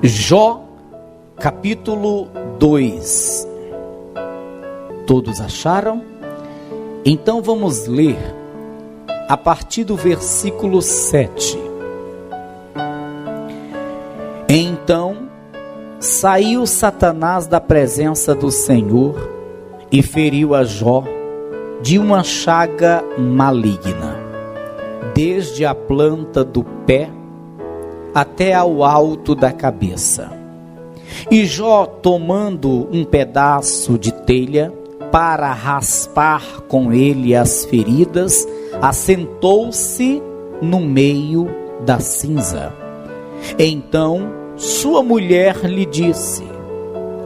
Jó, capítulo 2. Todos acharam? Então vamos ler a partir do versículo 7. Então saiu Satanás da presença do Senhor e feriu a Jó de uma chaga maligna, desde a planta do pé até ao alto da cabeça. E Jó, tomando um pedaço de telha para raspar com ele as feridas, assentou-se no meio da cinza. Então sua mulher lhe disse: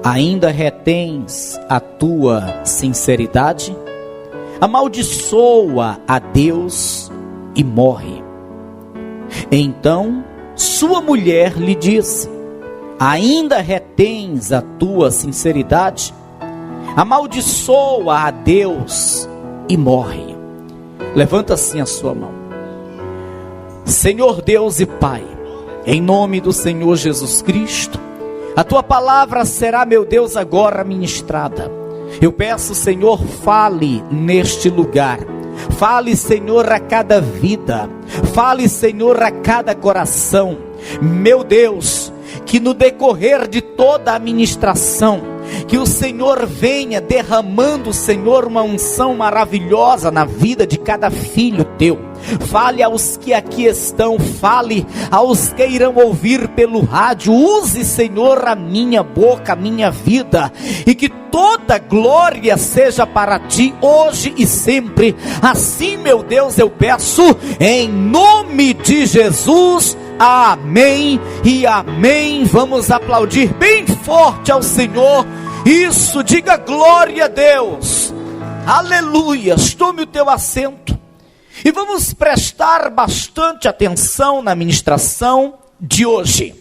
ainda retens a tua sinceridade? Amaldiçoa a Deus e morre. Então sua mulher lhe disse: ainda retens a tua sinceridade? Amaldiçoa a Deus e morre. Levanta assim a sua mão. Senhor Deus e Pai, em nome do Senhor Jesus Cristo, a tua palavra será, meu Deus, agora ministrada. Eu peço, Senhor, fale neste lugar. Fale, Senhor, a cada vida. Fale, Senhor, a cada coração. Meu Deus, que no decorrer de toda a ministração, que o Senhor venha derramando, Senhor, uma unção maravilhosa na vida de cada filho teu. Fale aos que aqui estão, fale aos que irão ouvir pelo rádio. Use, Senhor, a minha boca, a minha vida, e que toda glória seja para ti, hoje e sempre. Assim, meu Deus, eu peço, em nome de Jesus. Amém e amém. Vamos aplaudir bem forte ao Senhor. Isso, diga glória a Deus. Aleluia. Tome o teu assento e vamos prestar bastante atenção na ministração de hoje.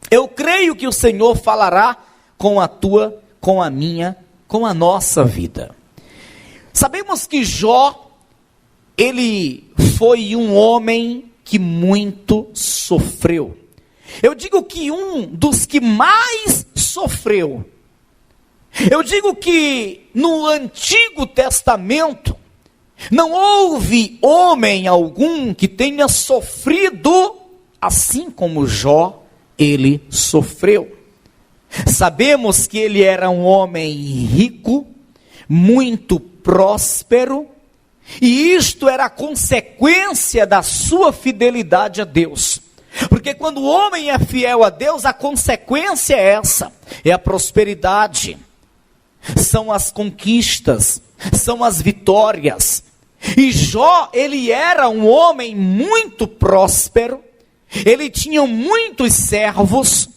Eu creio que o Senhor falará com a tua, com a minha, com a nossa vida. Sabemos que Jó, ele foi um homem que muito sofreu. Eu digo que um dos que mais sofreu. Eu digo que no Antigo Testamento não houve homem algum que tenha sofrido assim como Jó ele sofreu. Sabemos que ele era um homem rico, muito próspero, e isto era consequência da sua fidelidade a Deus. Porque quando o homem é fiel a Deus, a consequência é essa, é a prosperidade, são as conquistas, são as vitórias. E Jó, ele era um homem muito próspero, ele tinha muitos servos,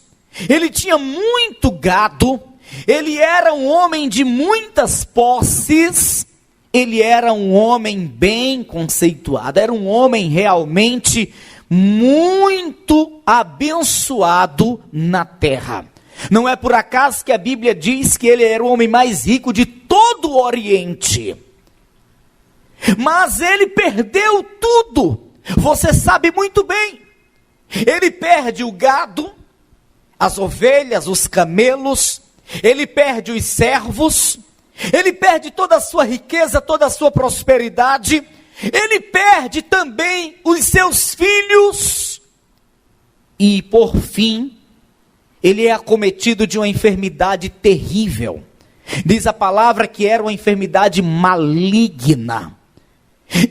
ele tinha muito gado, ele era um homem de muitas posses, ele era um homem bem conceituado, era um homem realmente muito abençoado na terra. Não é por acaso que a Bíblia diz que ele era o homem mais rico de todo o Oriente. Mas ele perdeu tudo. Você sabe muito bem. Ele perde o gado, as ovelhas, os camelos. Ele perde os servos. Ele perde toda a sua riqueza, toda a sua prosperidade. Ele perde também os seus filhos. E por fim, ele é acometido de uma enfermidade terrível. Diz a palavra que era uma enfermidade maligna.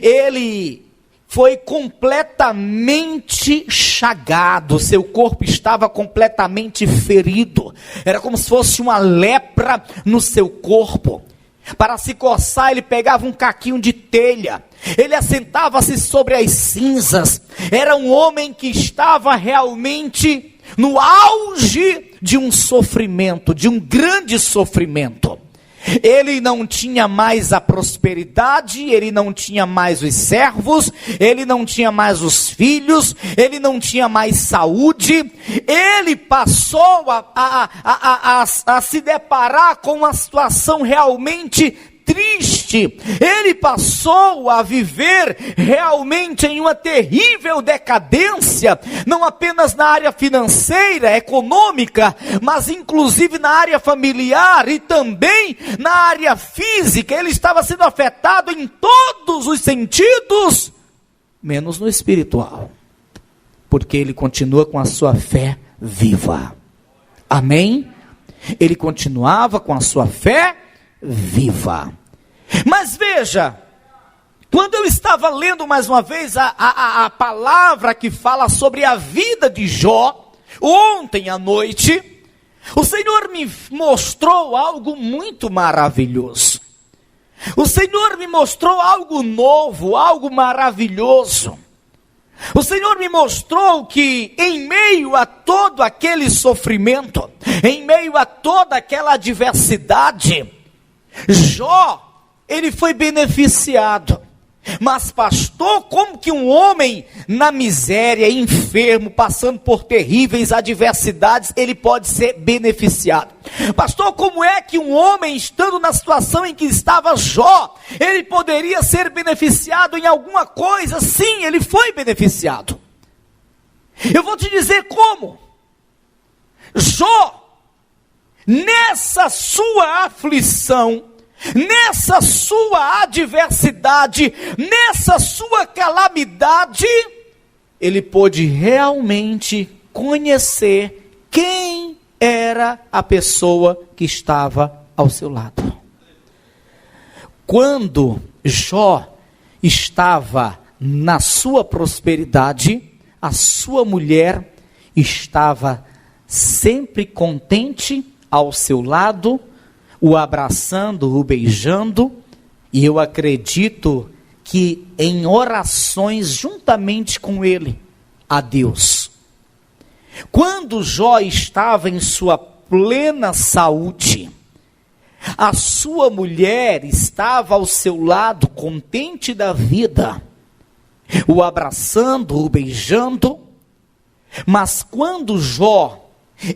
Ele foi completamente chagado, seu corpo estava completamente ferido. Era como se fosse uma lepra no seu corpo. Para se coçar, ele pegava um caquinho de telha. Ele assentava-se sobre as cinzas. Era um homem que estava realmente no auge de um sofrimento, de um grande sofrimento. Ele não tinha mais a prosperidade, ele não tinha mais os servos, ele não tinha mais os filhos, ele não tinha mais saúde. Ele passou a se deparar com uma situação realmente triste. Ele passou a viver realmente em uma terrível decadência, não apenas na área financeira, econômica, mas inclusive na área familiar e também na área física. Ele estava sendo afetado em todos os sentidos, menos no espiritual, porque ele continua com a sua fé viva. Amém? Ele continuava com a sua fé viva. Mas veja, quando eu estava lendo mais uma vez a palavra que fala sobre a vida de Jó, ontem à noite, o Senhor me mostrou algo muito maravilhoso. O Senhor me mostrou algo novo, algo maravilhoso. O Senhor me mostrou que em meio a todo aquele sofrimento, em meio a toda aquela adversidade, Jó, ele foi beneficiado. Mas pastor, como que um homem na miséria, enfermo, passando por terríveis adversidades, ele pode ser beneficiado? Pastor, como é que um homem, estando na situação em que estava Jó, ele poderia ser beneficiado em alguma coisa? Sim, ele foi beneficiado. Eu vou te dizer como. Jó, nessa sua aflição, nessa sua adversidade, nessa sua calamidade, ele pôde realmente conhecer quem era a pessoa que estava ao seu lado. Quando Jó estava na sua prosperidade, a sua mulher estava sempre contente ao seu lado, o abraçando, o beijando, e eu acredito que em orações juntamente com ele, a Deus. Quando Jó estava em sua plena saúde, a sua mulher estava ao seu lado, contente da vida, o abraçando, o beijando, mas quando Jó,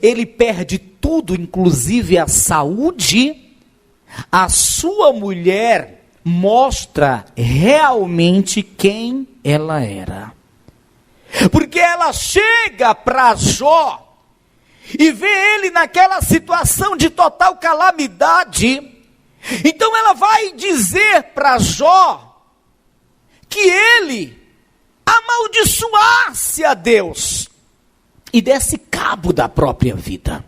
ele perde tudo, inclusive a saúde, a sua mulher mostra realmente quem ela era. Porque ela chega para Jó e vê ele naquela situação de total calamidade. Então ela vai dizer para Jó que ele amaldiçoasse a Deus e desse cabo da própria vida.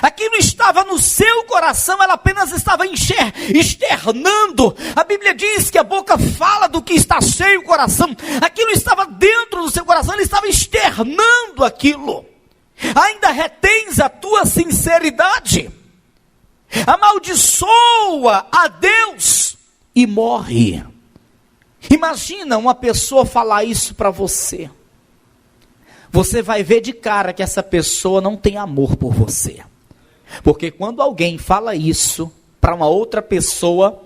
Aquilo estava no seu coração, ela apenas estava externando. A Bíblia diz que a boca fala do que está cheio o coração. Aquilo estava dentro do seu coração, ele estava externando aquilo. Ainda retens a tua sinceridade? Amaldiçoa a Deus e morre. Imagina uma pessoa falar isso para você. Você vai ver de cara que essa pessoa não tem amor por você. Porque quando alguém fala isso para uma outra pessoa,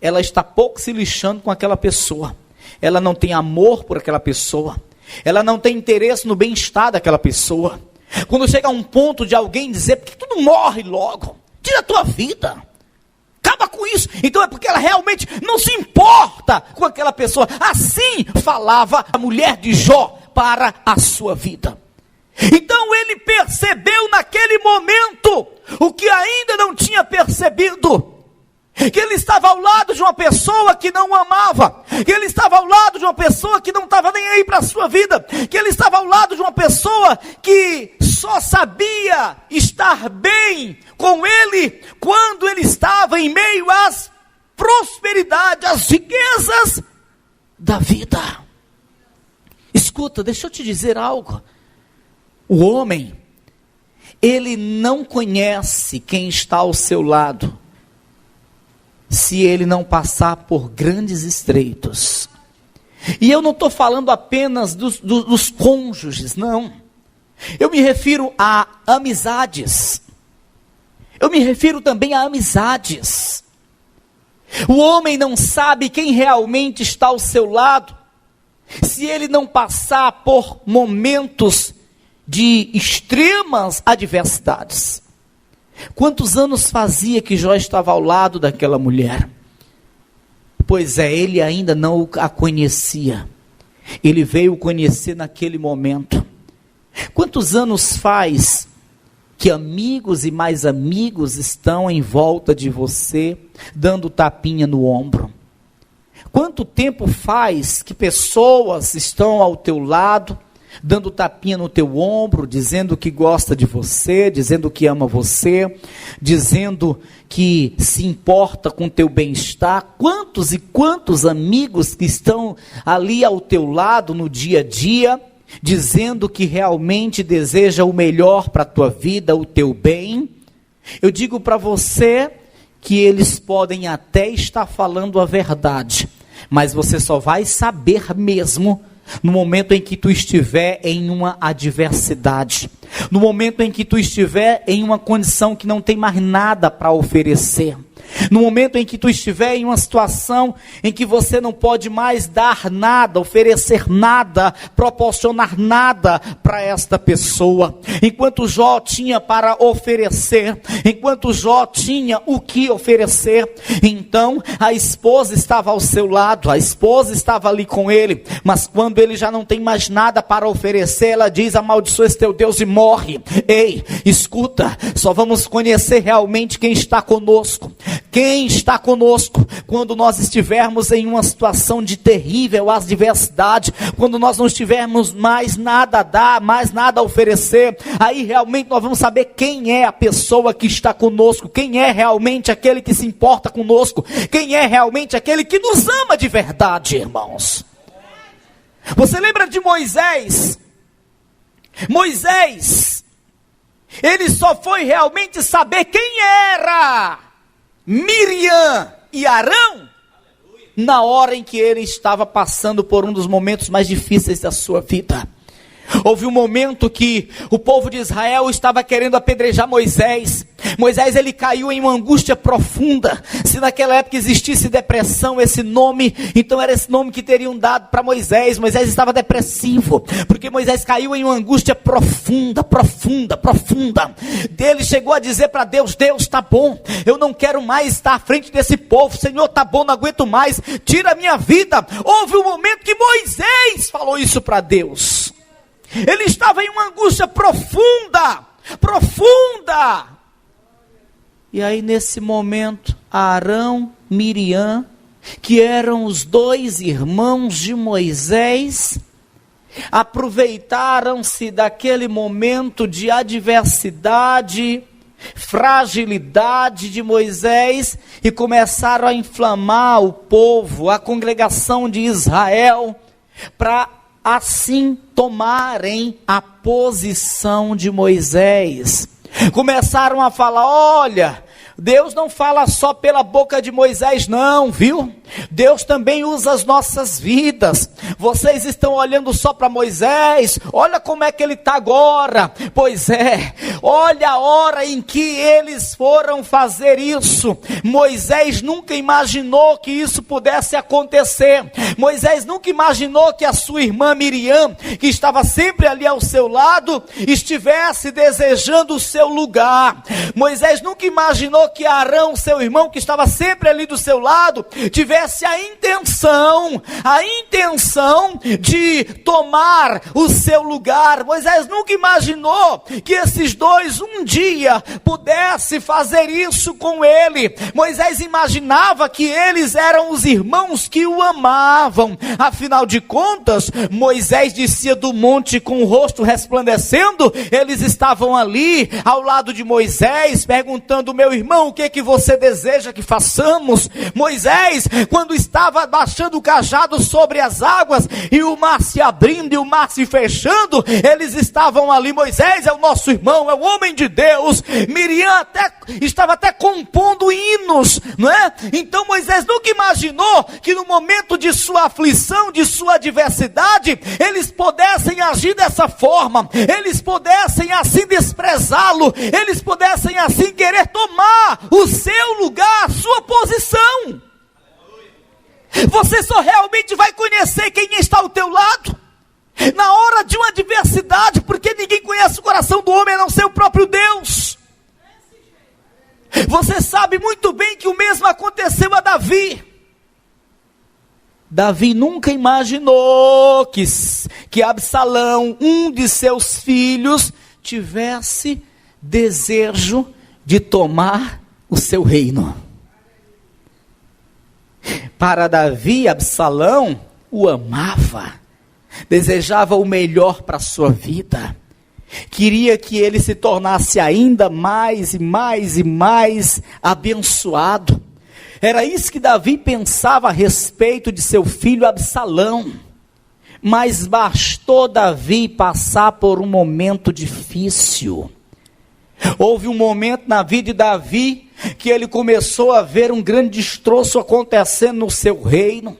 ela está pouco se lixando com aquela pessoa. Ela não tem amor por aquela pessoa. Ela não tem interesse no bem-estar daquela pessoa. Quando chega a um ponto de alguém dizer, por que tu não morre logo? Tira a tua vida. Acaba com isso. Então é porque ela realmente não se importa com aquela pessoa. Assim falava a mulher de Jó para a sua vida. Então ele percebeu naquele momento o que ainda não tinha percebido, que ele estava ao lado de uma pessoa que não o amava, que ele estava ao lado de uma pessoa que não estava nem aí para a sua vida, que ele estava ao lado de uma pessoa que só sabia estar bem com ele quando ele estava em meio às prosperidades, às riquezas da vida. Escuta, deixa eu te dizer algo. O homem, ele não conhece quem está ao seu lado, se ele não passar por grandes estreitos. E eu não estou falando apenas dos cônjuges, não. Eu me refiro a amizades. Eu me refiro também a amizades. O homem não sabe quem realmente está ao seu lado, se ele não passar por momentos de extremas adversidades. Quantos anos fazia que Jó estava ao lado daquela mulher? Pois é, ele ainda não a conhecia. Ele veio conhecer naquele momento. Quantos anos faz que amigos e mais amigos estão em volta de você, dando tapinha no ombro? Quanto tempo faz que pessoas estão ao teu lado, dando tapinha no teu ombro, dizendo que gosta de você, dizendo que ama você, dizendo que se importa com o teu bem-estar? Quantos e quantos amigos que estão ali ao teu lado no dia a dia, dizendo que realmente deseja o melhor para a tua vida, o teu bem? Eu digo para você que eles podem até estar falando a verdade, mas você só vai saber mesmo no momento em que tu estiver em uma adversidade, no momento em que tu estiver em uma condição que não tem mais nada para oferecer, no momento em que tu estiver em uma situação em que você não pode mais dar nada, oferecer nada, proporcionar nada para esta pessoa. Enquanto Jó tinha para oferecer, enquanto Jó tinha o que oferecer, então a esposa estava ao seu lado, a esposa estava ali com ele, mas quando ele já não tem mais nada para oferecer, ela diz: amaldiçoa esse teu Deus e morre. Ei, escuta, só vamos conhecer realmente quem está conosco. Quem está conosco quando nós estivermos em uma situação de terrível adversidade, quando nós não tivermos mais nada a dar, mais nada a oferecer, aí realmente nós vamos saber quem é a pessoa que está conosco, quem é realmente aquele que se importa conosco, quem é realmente aquele que nos ama de verdade, irmãos. Você lembra de Moisés? Moisés, ele só foi realmente saber quem era Miriam e Arão na hora em que ele estava passando por um dos momentos mais difíceis da sua vida. Houve um momento que o povo de Israel estava querendo apedrejar Moisés. Moisés, ele caiu em uma angústia profunda. Se naquela época existisse depressão, esse nome, então era esse nome que teriam dado para Moisés. Moisés estava depressivo, porque Moisés caiu em uma angústia profunda. Ele chegou a dizer para Deus: Deus, tá bom, eu não quero mais estar à frente desse povo. Senhor, tá bom, não aguento mais, tira a minha vida. Houve um momento que Moisés falou isso para Deus. Ele estava em uma angústia profunda. E aí nesse momento, Arão, Miriam, que eram os dois irmãos de Moisés, aproveitaram-se daquele momento de adversidade, fragilidade de Moisés e começaram a inflamar o povo, a congregação de Israel, para assim tomarem a posição de Moisés. Começaram a falar: olha, Deus não fala só pela boca de Moisés não, viu? Deus também usa as nossas vidas. Vocês estão olhando só para Moisés, olha como é que ele está agora. Pois é, olha a hora em que eles foram fazer isso. Moisés nunca imaginou que isso pudesse acontecer. Moisés nunca imaginou que a sua irmã Miriam, que estava sempre ali ao seu lado, estivesse desejando o seu lugar. Moisés nunca imaginou que Arão, seu irmão, que estava sempre ali do seu lado, tivesse a intenção de tomar o seu lugar. Moisés nunca imaginou que esses dois um dia pudessem fazer isso com ele. Moisés imaginava que eles eram os irmãos que o amavam. Afinal de contas, Moisés descia do monte com o rosto resplandecendo. Eles estavam ali ao lado de Moisés, perguntando: meu irmão, o que você deseja que façamos? Moisés, quando estava baixando o cajado sobre as águas, e o mar se abrindo e o mar se fechando, eles estavam ali. Moisés é o nosso irmão, é o homem de Deus. Miriam estava até compondo hinos, não é? Então Moisés nunca imaginou que no momento de sua aflição, de sua adversidade, eles pudessem agir dessa forma, eles pudessem assim desprezá-lo, eles pudessem assim querer tomar o seu lugar, a sua posição. Você só realmente vai conhecer quem está ao teu lado na hora de uma adversidade, porque ninguém conhece o coração do homem a não ser o próprio Deus. Você sabe muito bem que o mesmo aconteceu a Davi. Davi nunca imaginou que Absalão, um de seus filhos, tivesse desejo de tomar o seu reino. Para Davi, Absalão o amava, desejava o melhor para a sua vida, queria que ele se tornasse ainda mais e mais e mais abençoado. Era isso que Davi pensava a respeito de seu filho Absalão. Mas bastou Davi passar por um momento difícil. Houve um momento na vida de Davi que ele começou a ver um grande destroço acontecendo no seu reino,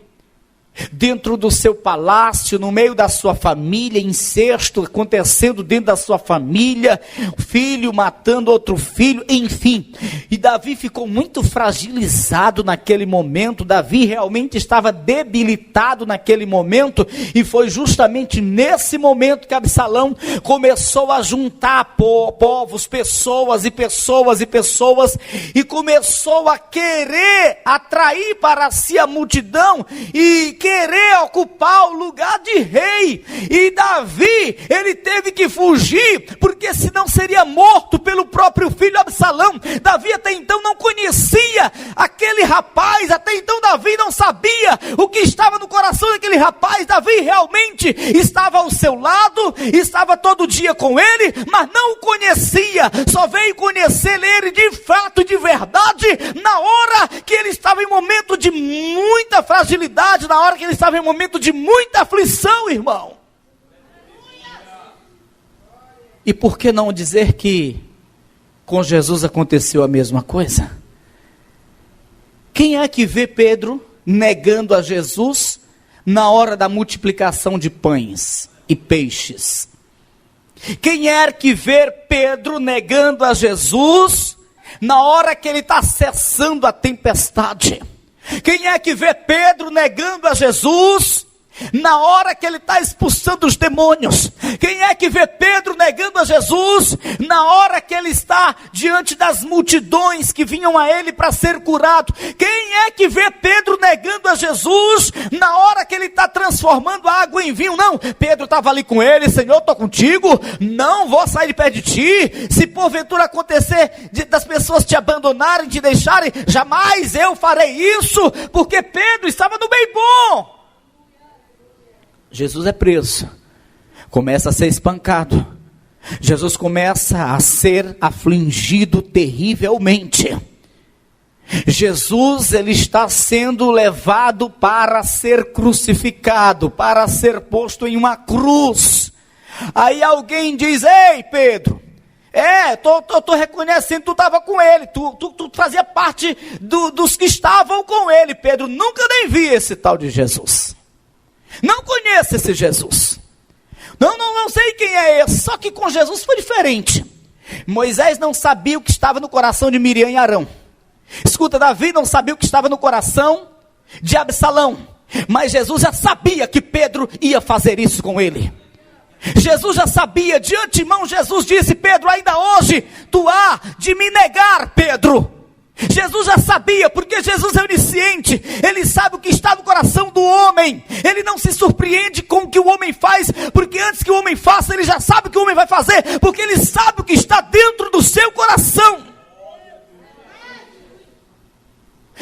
dentro do seu palácio, no meio da sua família, incesto acontecendo dentro da sua família, filho matando outro filho, enfim. E Davi ficou muito fragilizado naquele momento. Davi realmente estava debilitado naquele momento, e foi justamente nesse momento que Absalão começou a juntar povos, pessoas, e começou a querer atrair para si a multidão, e querer ocupar o lugar de rei. E Davi, ele teve que fugir, porque senão seria morto pelo próprio filho Absalão. Davi até então não conhecia aquele rapaz, até então Davi não sabia o que estava no coração daquele rapaz. Davi realmente estava ao seu lado, estava todo dia com ele, mas não o conhecia, só veio conhecer ele de fato, de verdade, na hora que ele estava em momento de muita fragilidade, na hora que ele estava em um momento de muita aflição, irmão. E por que não dizer que com Jesus aconteceu a mesma coisa? Quem é que vê Pedro negando a Jesus na hora da multiplicação de pães e peixes? Quem é que vê Pedro negando a Jesus na hora que ele está cessando a tempestade? Quem é que vê Pedro negando a Jesus na hora que ele está expulsando os demônios? Quem é que vê Pedro negando a Jesus na hora que ele está diante das multidões que vinham a ele para ser curado? Quem é que vê Pedro negando a Jesus na hora que ele está transformando a água em vinho? Não, Pedro estava ali com ele: Senhor, estou contigo, não vou sair de perto de ti. Se porventura acontecer das pessoas te abandonarem, te deixarem, jamais eu farei isso, porque Pedro estava no bem bom. Jesus é preso, começa a ser espancado, Jesus começa a ser afligido terrivelmente. Jesus, ele está sendo levado para ser crucificado, para ser posto em uma cruz. Aí alguém diz: ei Pedro, tô reconhecendo, tu estava com ele, tu fazia parte dos que estavam com ele. Pedro: nunca nem vi esse tal de Jesus, não conheço esse Jesus, não sei quem é esse. Só que com Jesus foi diferente. Moisés não sabia o que estava no coração de Miriam e Arão. Escuta, Davi não sabia o que estava no coração de Absalão, mas Jesus já sabia que Pedro ia fazer isso com ele. Jesus já sabia, de antemão Jesus disse: Pedro, ainda hoje tu há de me negar, Pedro. Jesus já sabia, porque Jesus é onisciente, ele sabe o que está no coração do homem, ele não se surpreende com o que o homem faz, porque antes que o homem faça, ele já sabe o que o homem vai fazer, porque ele sabe o que está dentro do seu coração.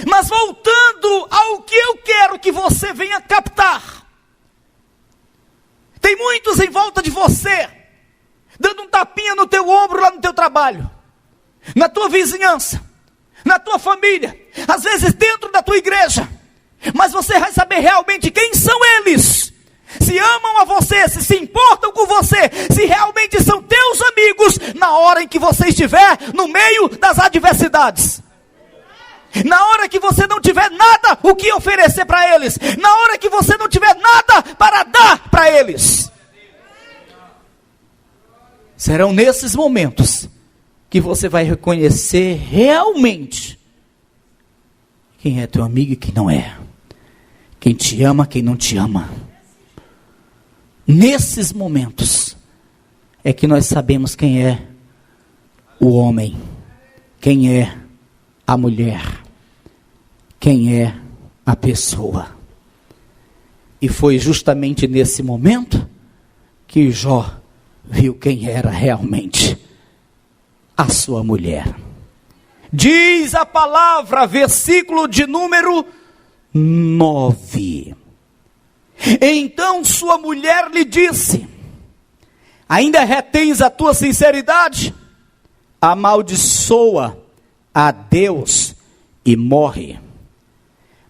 Mas voltando ao que eu quero que você venha captar, tem muitos em volta de você, dando um tapinha no teu ombro lá no teu trabalho, na tua vizinhança, na tua família, às vezes dentro da tua igreja, mas você vai saber realmente quem são eles, se amam a você, se importam com você, se realmente são teus amigos, na hora em que você estiver no meio das adversidades, na hora que você não tiver nada o que oferecer para eles, na hora que você não tiver nada para dar para eles. Serão nesses momentos que você vai reconhecer realmente quem é teu amigo e quem não é, quem te ama, quem não te ama. Nesses momentos é que nós sabemos quem é o homem, quem é a mulher, quem é a pessoa. E foi justamente nesse momento que Jó viu quem era realmente a sua mulher. Diz a palavra, versículo de número 9. Então sua mulher lhe disse: ainda retens a tua sinceridade? Amaldiçoa a Deus e morre.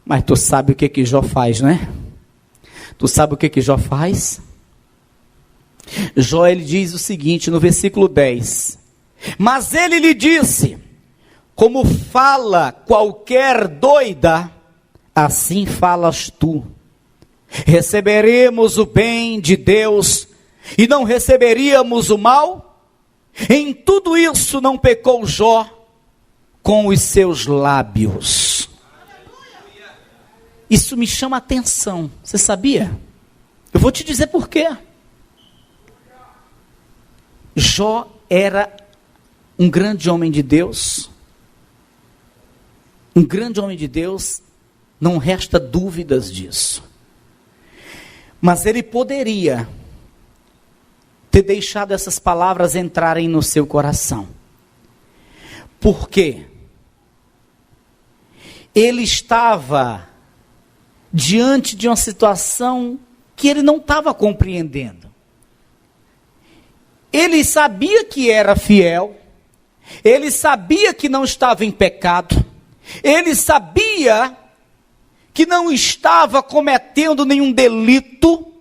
Mas tu sabe o que Jó faz, né? Tu sabe o que Jó faz? Jó, ele diz o seguinte no versículo 10. Mas ele lhe disse: como fala qualquer doida, assim falas tu. Receberemos o bem de Deus e não receberíamos o mal? Em tudo isso não pecou Jó com os seus lábios. Isso me chama a atenção. Você sabia? Eu vou te dizer por quê. Jó era um grande homem de Deus. Um grande homem de Deus, não resta dúvidas disso. Mas ele poderia ter deixado essas palavras entrarem no seu coração. Por quê? Ele estava diante de uma situação que ele não estava compreendendo. Ele sabia que era fiel, ele sabia que não estava em pecado, ele sabia que não estava cometendo nenhum delito,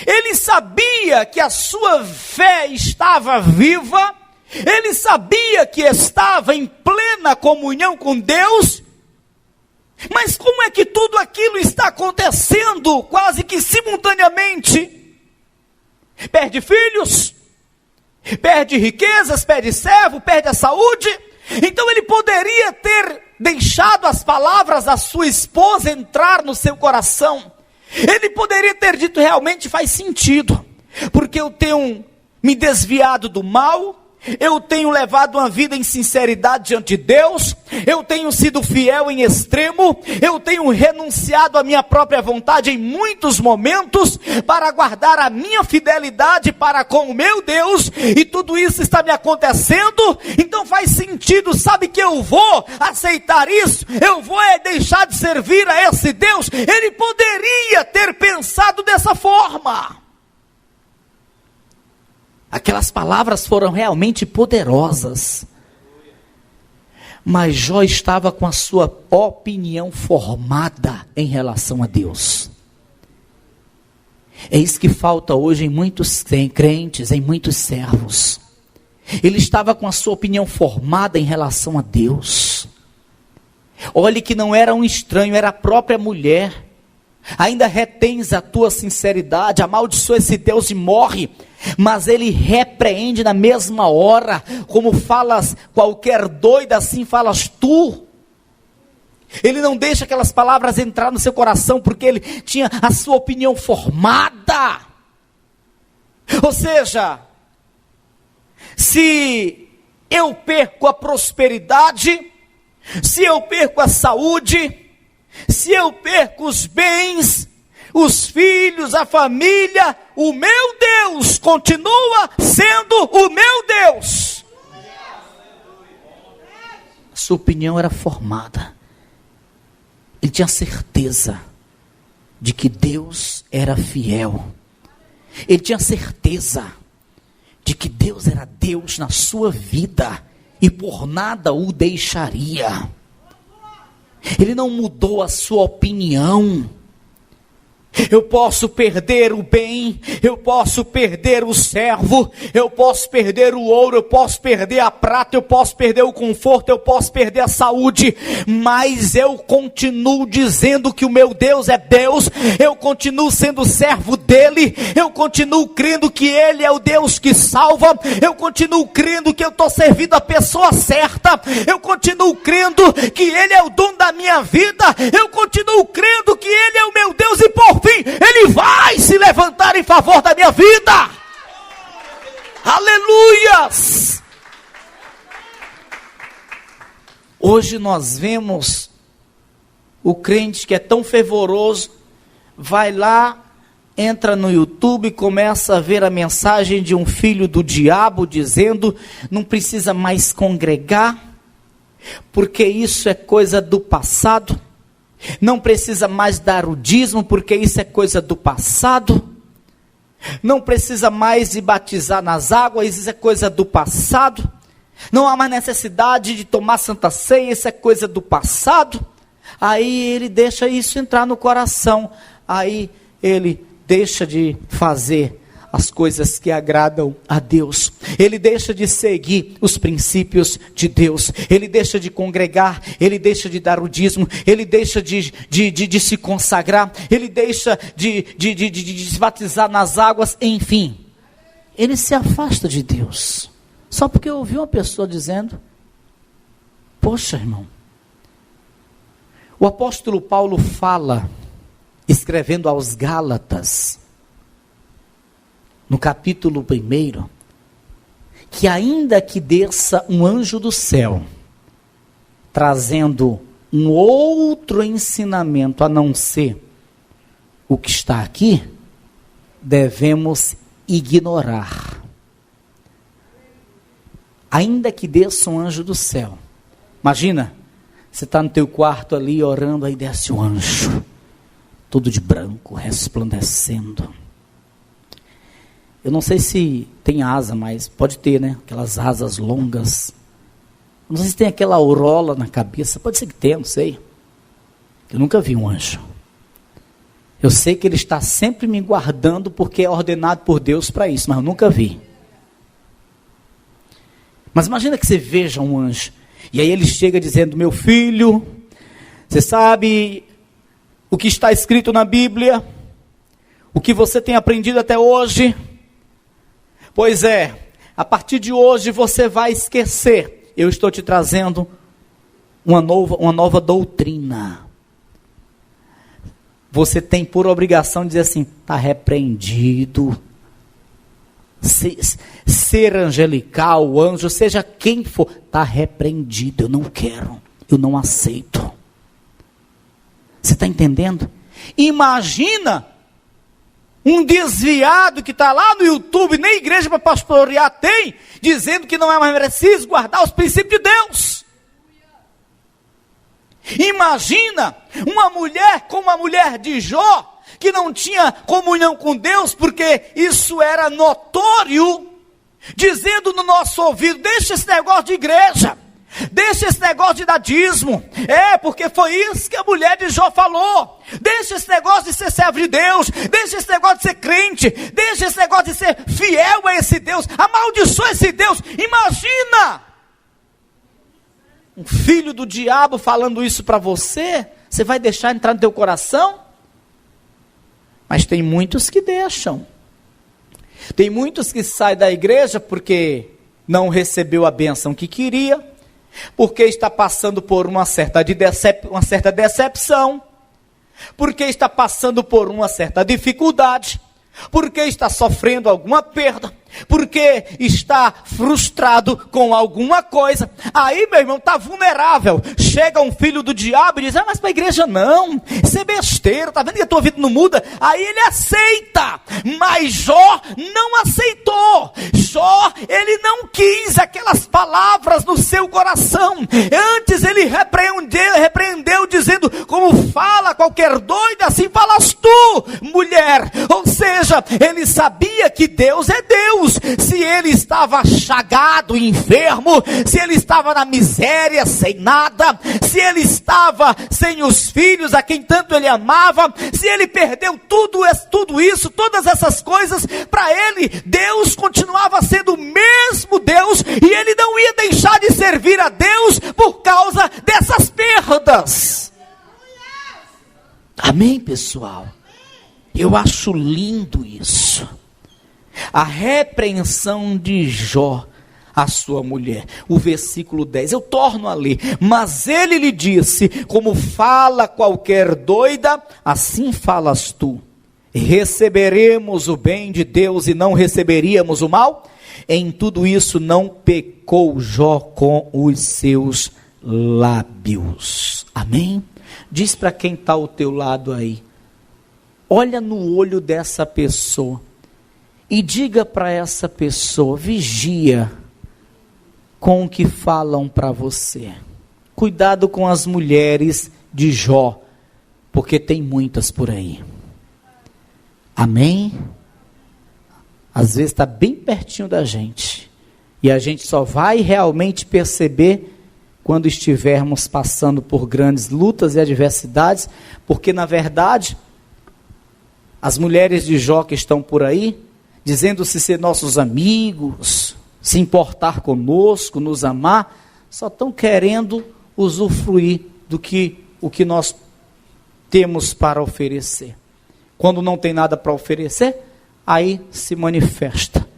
ele sabia que a sua fé estava viva, ele sabia que estava em plena comunhão com Deus. Mas como é que tudo aquilo está acontecendo quase que simultaneamente? Perde filhos, perde riquezas, perde servo, perde a saúde. Então ele poderia ter deixado as palavras da sua esposa entrar no seu coração. Ele poderia ter dito: realmente faz sentido, porque eu tenho me desviado do mal, eu tenho levado uma vida em sinceridade diante de Deus, eu tenho sido fiel em extremo, eu tenho renunciado à minha própria vontade em muitos momentos, para guardar a minha fidelidade para com o meu Deus, e tudo isso está me acontecendo, então faz sentido, sabe que eu vou aceitar isso, eu vou deixar de servir a esse Deus. Ele poderia ter pensado dessa forma. Aquelas palavras foram realmente poderosas. Mas Jó estava com a sua opinião formada em relação a Deus. É isso que falta hoje em muitos crentes, em muitos servos. Ele estava com a sua opinião formada em relação a Deus. Olhe que não era um estranho, era a própria mulher. Ainda retens a tua sinceridade, amaldiçoa esse Deus e morre. Mas ele repreende na mesma hora: como falas qualquer doida, assim falas tu. Ele não deixa aquelas palavras entrar no seu coração, porque ele tinha a sua opinião formada. Ou seja, se eu perco a prosperidade, se eu perco a saúde, se eu perco os bens, os filhos, a família, o meu Deus continua sendo o meu Deus. A sua opinião era formada. Ele tinha certeza de que Deus era fiel. Ele tinha certeza de que Deus era Deus na sua vida e por nada o deixaria. Ele não mudou a sua opinião. Eu posso perder o bem, eu posso perder o servo, eu posso perder o ouro, eu posso perder a prata, eu posso perder o conforto, eu posso perder a saúde, mas eu continuo dizendo que o meu Deus é Deus, eu continuo sendo servo dele, eu continuo crendo que ele é o Deus que salva, eu continuo crendo que eu estou servindo a pessoa certa, eu continuo crendo que ele é o dono da minha vida, eu continuo crendo que ele é o meu Deus e por fim, ele vai se levantar em favor da minha vida. Aleluias! Hoje nós vemos o crente que é tão fervoroso, vai lá, entra no YouTube e começa a ver a mensagem de um filho do diabo dizendo: não precisa mais congregar, porque isso é coisa do passado. Não precisa mais dar o dízimo, porque isso é coisa do passado. Não precisa mais de batizar nas águas, isso é coisa do passado. Não há mais necessidade de tomar santa ceia, isso é coisa do passado. Aí ele deixa isso entrar no coração. Aí ele deixa de fazer as coisas que agradam a Deus. Ele deixa de seguir os princípios de Deus. Ele deixa de congregar. Ele deixa de dar o dízimo. Ele deixa de se consagrar. Ele deixa de se batizar nas águas. Enfim, ele se afasta de Deus. Só porque ouviu uma pessoa dizendo: poxa, irmão. O apóstolo Paulo fala, escrevendo aos Gálatas, no capítulo 1, que ainda que desça um anjo do céu, trazendo um outro ensinamento a não ser o que está aqui, devemos ignorar. Ainda que desça um anjo do céu. Imagina, você está no teu quarto ali orando, aí desce um anjo, todo de branco, resplandecendo. Eu não sei se tem asa, mas pode ter, né? Aquelas asas longas. Eu não sei se tem aquela auréola na cabeça. Pode ser que tenha, não sei. Eu nunca vi um anjo. Eu sei que ele está sempre me guardando porque é ordenado por Deus para isso, mas eu nunca vi. Mas imagina que você veja um anjo. E aí ele chega dizendo: meu filho, você sabe o que está escrito na Bíblia? O que você tem aprendido até hoje? Pois é, a partir de hoje você vai esquecer. Eu estou te trazendo uma nova doutrina. Você tem por obrigação de dizer assim: está repreendido. Ser angelical, anjo, seja quem for, está repreendido. Eu não quero, eu não aceito. Você está entendendo? Imagina um desviado que está lá no YouTube, nem igreja para pastorear tem, dizendo que não é mais preciso guardar os princípios de Deus. Imagina uma mulher como a mulher de Jó, que não tinha comunhão com Deus, porque isso era notório, dizendo no nosso ouvido: deixa esse negócio de igreja, deixa esse negócio de dar dízimo. Porque foi isso que a mulher de Jó falou. Deixa esse negócio de ser servo de Deus, deixa esse negócio de ser crente, deixa esse negócio de ser fiel a esse Deus, amaldiçoa esse Deus. Imagina um filho do diabo falando isso para você. Você vai deixar entrar no teu coração? Mas tem muitos que deixam. Tem muitos que saem da igreja porque não recebeu a bênção que queria, porque está passando por uma certa decepção, porque está passando por uma certa dificuldade, porque está sofrendo alguma perda, porque está frustrado com alguma coisa. Aí, meu irmão, está vulnerável. Chega um filho do diabo e diz: mas para a igreja não, isso é besteira, está vendo que a tua vida não muda? Aí ele aceita, mas Jó não aceitou. Jó, ele não quis aquelas palavras no seu coração. Antes ele repreendeu dizendo: como fala qualquer doido, assim falas tu, mulher. Ou seja, ele sabia que Deus é Deus. Se ele estava chagado, enfermo, se ele estava na miséria, sem nada, se ele estava sem os filhos a quem tanto ele amava, se ele perdeu tudo isso, todas essas coisas, para ele, Deus continuava sendo o mesmo Deus, e ele não ia deixar de servir a Deus por causa dessas perdas. Amém, pessoal? Eu acho lindo isso. A repreensão de Jó à sua mulher. O versículo 10, eu torno a ler. Mas ele lhe disse: como fala qualquer doida, assim falas tu. Receberemos o bem de Deus e não receberíamos o mal? Em tudo isso não pecou Jó com os seus lábios. Amém? Diz para quem está ao teu lado aí: olha no olho dessa pessoa e diga para essa pessoa: vigia com o que falam para você. Cuidado com as mulheres de Jó, porque tem muitas por aí. Amém? Às vezes está bem pertinho da gente, e a gente só vai realmente perceber quando estivermos passando por grandes lutas e adversidades, porque na verdade, as mulheres de Jó que estão por aí, dizendo-se ser nossos amigos, se importar conosco, nos amar, só estão querendo usufruir o que nós temos para oferecer. Quando não tem nada para oferecer, aí se manifesta.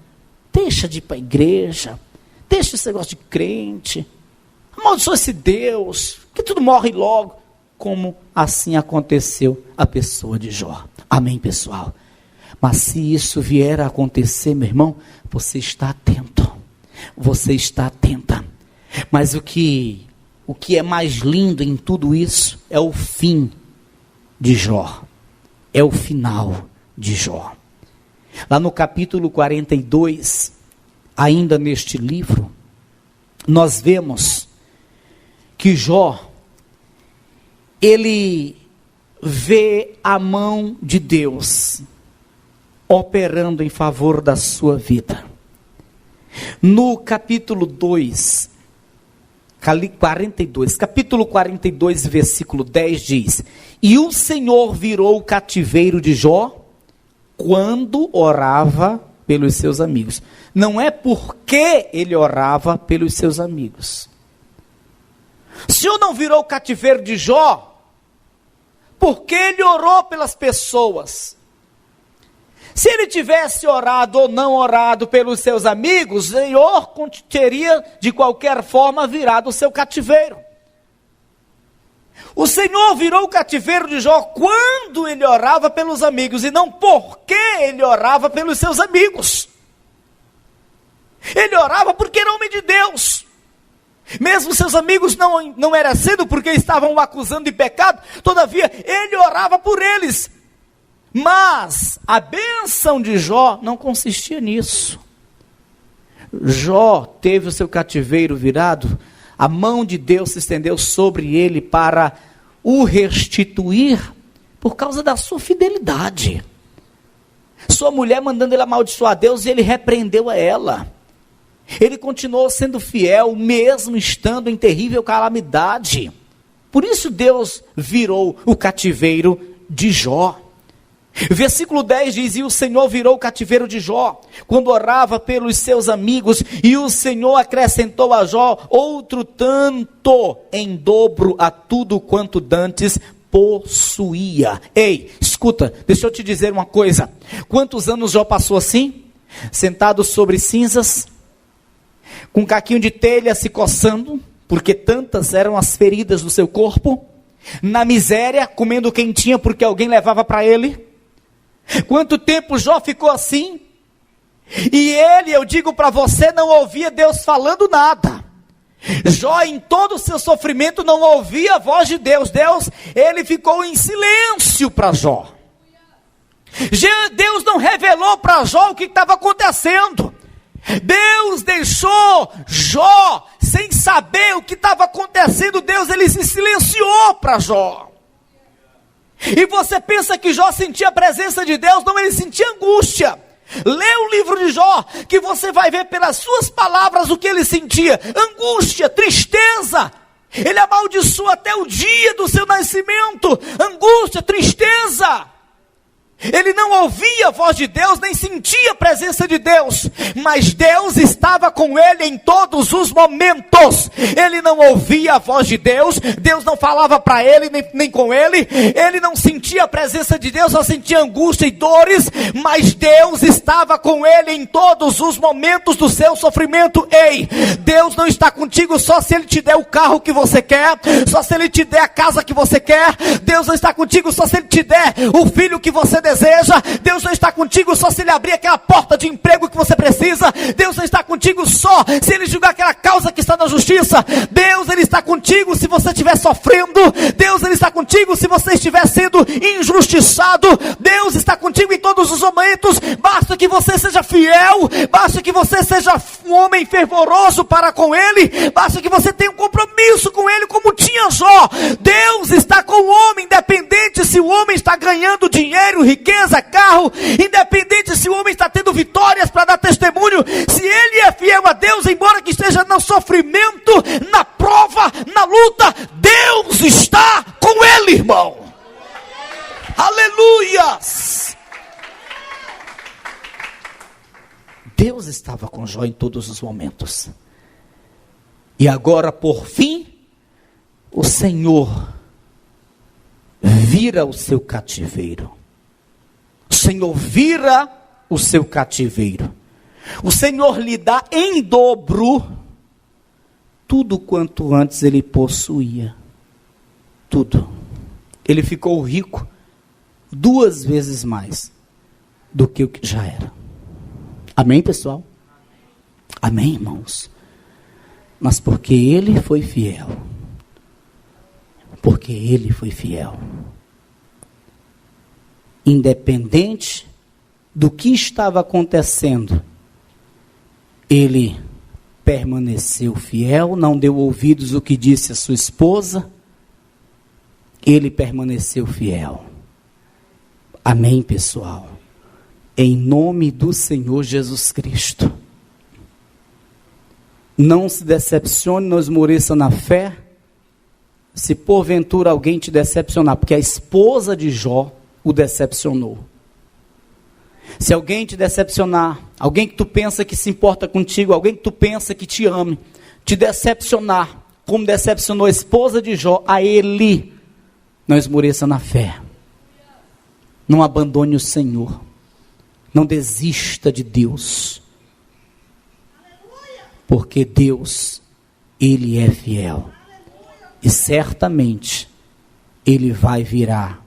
Deixa de ir para a igreja, deixa esse negócio de crente, amaldiçoa esse Deus, que tudo morre logo, como assim aconteceu a pessoa de Jó. Amém, pessoal? Mas se isso vier a acontecer, meu irmão, você está atento, você está atenta. Mas o que é mais lindo em tudo isso é o fim de Jó, é o final de Jó. Lá no capítulo 42, ainda neste livro, nós vemos que Jó, ele vê a mão de Deus operando em favor da sua vida. No capítulo 2, capítulo 42, versículo 10 diz: e o Senhor virou o cativeiro de Jó quando orava pelos seus amigos. Não é porque ele orava pelos seus amigos. O Senhor não virou o cativeiro de Jó porque ele orou pelas pessoas. Se ele tivesse orado ou não orado pelos seus amigos, o Senhor teria de qualquer forma virado o seu cativeiro. O Senhor virou o cativeiro de Jó quando ele orava pelos amigos, e não porque ele orava pelos seus amigos. Ele orava porque era homem de Deus. Mesmo seus amigos não merecendo, porque estavam o acusando de pecado, todavia ele orava por eles. Mas a bênção de Jó não consistia nisso. Jó teve o seu cativeiro virado, a mão de Deus se estendeu sobre ele para o restituir por causa da sua fidelidade. Sua mulher mandando ele amaldiçoar a Deus, e ele repreendeu a ela. Ele continuou sendo fiel, mesmo estando em terrível calamidade. Por isso Deus virou o cativeiro de Jó. Versículo 10 diz: e o Senhor virou o cativeiro de Jó quando orava pelos seus amigos, e o Senhor acrescentou a Jó outro tanto em dobro a tudo quanto dantes possuía. Ei, escuta, deixa eu te dizer uma coisa. Quantos anos Jó passou assim? Sentado sobre cinzas, com um caquinho de telha se coçando, porque tantas eram as feridas do seu corpo, na miséria, comendo quentinha porque alguém levava para ele. Quanto tempo Jó ficou assim? E ele, eu digo para você, não ouvia Deus falando nada. Jó, em todo o seu sofrimento, não ouvia a voz de Deus. Ele ficou em silêncio para Jó. Deus não revelou para Jó o que estava acontecendo. Deus deixou Jó sem saber o que estava acontecendo. Ele se silenciou para Jó. E você pensa que Jó sentia a presença de Deus? Não, ele sentia angústia. Lê o livro de Jó, que você vai ver pelas suas palavras o que ele sentia: angústia, tristeza. Ele amaldiçoou até o dia do seu nascimento. Angústia, tristeza. Ele não ouvia a voz de Deus, nem sentia a presença de Deus, mas Deus estava com ele em todos os momentos. Ele não ouvia a voz de Deus, Deus não falava para ele, nem com ele, ele não sentia a presença de Deus, só sentia angústia e dores, mas Deus estava com ele em todos os momentos do seu sofrimento. Ei, Deus não está contigo só se ele te der o carro que você quer, só se ele te der a casa que você quer. Deus não está contigo só se ele te der o filho que você deseja. Deus não está contigo só se Ele abrir aquela porta de emprego que você precisa. Deus não está contigo só se Ele julgar aquela causa que está na justiça. Deus, Ele está contigo se você estiver sofrendo. Deus, Ele está contigo se você estiver sendo injustiçado. Deus está contigo em todos os momentos. Basta que você seja fiel. Basta que você seja um homem fervoroso para com Ele. Basta que você tenha um compromisso com Ele como tinha Jó. Deus está com o homem, independente se o homem está ganhando dinheiro, riqueza, carro, independente se o homem está tendo vitórias para dar testemunho, se ele é fiel a Deus, embora que esteja no sofrimento, na prova, na luta, Deus está com ele, irmão. Aleluias! Deus estava com Jó em todos os momentos. E agora, por fim, o Senhor vira o seu cativeiro. O Senhor vira o seu cativeiro. O Senhor lhe dá em dobro tudo quanto antes ele possuía. Tudo. Ele ficou rico 2 vezes mais do que o que já era. Amém, pessoal? Amém, irmãos? Mas porque ele foi fiel. Porque ele foi fiel. Independente do que estava acontecendo, ele permaneceu fiel, não deu ouvidos ao que disse a sua esposa, ele permaneceu fiel. Amém, pessoal? Em nome do Senhor Jesus Cristo. Não se decepcione, não esmoreça na fé, se porventura alguém te decepcionar, porque a esposa de Jó o decepcionou. Se alguém te decepcionar, alguém que tu pensa que se importa contigo, alguém que tu pensa que te ame, te decepcionar, como decepcionou a esposa de Jó, a ele, não esmoreça na fé. Não abandone o Senhor. Não desista de Deus. Porque Deus, Ele é fiel. E certamente, Ele vai virar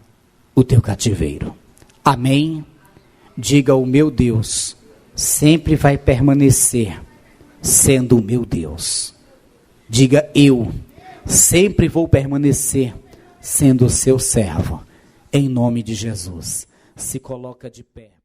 o teu cativeiro. Amém? Diga: o meu Deus sempre vai permanecer sendo o meu Deus. Diga: eu sempre vou permanecer sendo o seu servo. Em nome de Jesus. Se coloca de pé.